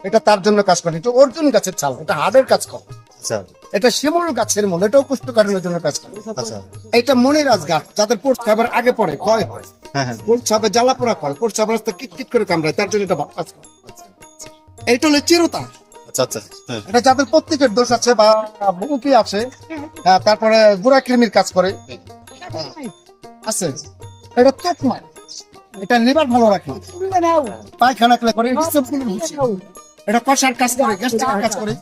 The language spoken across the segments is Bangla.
এটা তার জন্য কাজ করে। এটা অর্জুন গাছের ছাল, এটা হাড়ের কাজ করে। আচ্ছা এটা শিমুল গাছের মূল, এটাও কোষ্ঠকাঠিন্যের জন্য কাজ করে। আচ্ছা। এটা মনিরাজ গাছ, যাদের প্রস্রাবের আগে পরে ক্ষয় হয়, হ্যাঁ হ্যাঁ। প্রস্রাবে জ্বালা পোড়া হয়, প্রস্রাব রাস্তা কিটকিট করে কামড়ায়, তার জন্য এটা কাজ করে। এইটা হলো চিরতা, আচ্ছা আচ্ছা। হ্যাঁ এটা যাদের প্রত্যেকের দোষ আছে বা মুখী আছে, তারপরে গুড়া কৃমির কাজ করে আছে। এটা তোকমা, এটা লিভার ভালো রাখে, পায়খানা করে, এটা কষার কাজ করে, গ্যাস্ট্রিকের কাজ করে।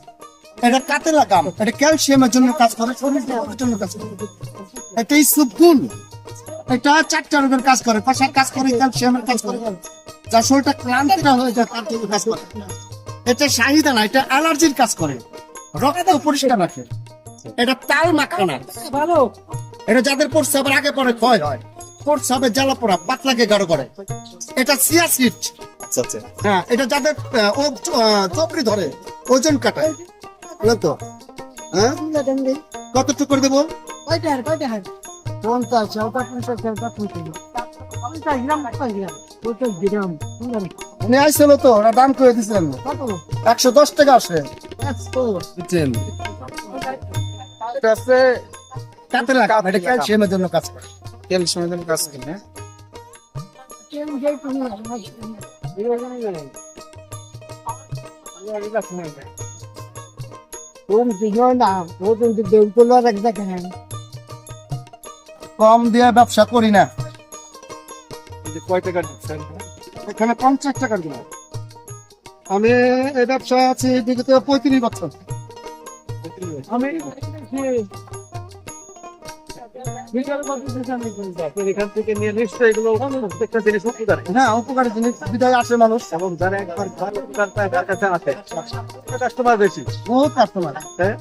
এটা কাতেলা গাম, এটা ক্যালসিয়ামের জন্য কাজ করে, শরীর দেওয়ার জন্য কাজ করে। এটা ইসুফগুল, এটা 4টা রোগের কাজ করে, কষার কাজ করে, ক্যালসিয়ামের কাজ করে, যার শরীরটা ক্লান্তিটা হয়ে যায় তার জন্য কাজ করে। এটা শাহিদানা, এটা অ্যালার্জির কাজ করে, রক্ত পরিষ্কার রাখে। এটা তাল মাখানা ভালো, এটা যাদের প্রস্রাবের আগে পরে ক্ষয় হয়, প্রস্রাবের জ্বালা পোড়া, পাতলাকে গাঢ় করে। এটা চিয়া সিড, আচ্ছা আচ্ছা। হ্যাঁ, এটা যাদের চপড়ি ধরে, ওজন কাটায়, বুঝলেন তো? হ্যাঁ, কতটুকু করে দেবো? উনি আইছিল তো, ওরা দাম করে দিচ্ছেন 110 টাকা আসে। বুঝছেন? এটা আছে কাতেলা গাম, এটা ক্যালসিয়ামের জন্য কাজ করে। ক্যালসিয়ামের জন্য কাজ করে, হ্যাঁ। কম দিয়ে ব্যবসা করি না। কয় টাকা দিচ্ছেন? এখানে 50 টাকার দিন। আমি এই ব্যবসায় আছি বিগত 35 বছর। আমি এখান থেকে নিয়ে নিশ্চয়ই এগুলো প্রত্যেকটা জিনিস উপকারী। হ্যাঁ, উপকারী জিনিস বিদায় আসে মানুষ, এবং যারা একবার ভালো উপকার পায় তার কাছে আসে, কাস্টমার বেশি। বহুত কাস্টমার। হ্যাঁ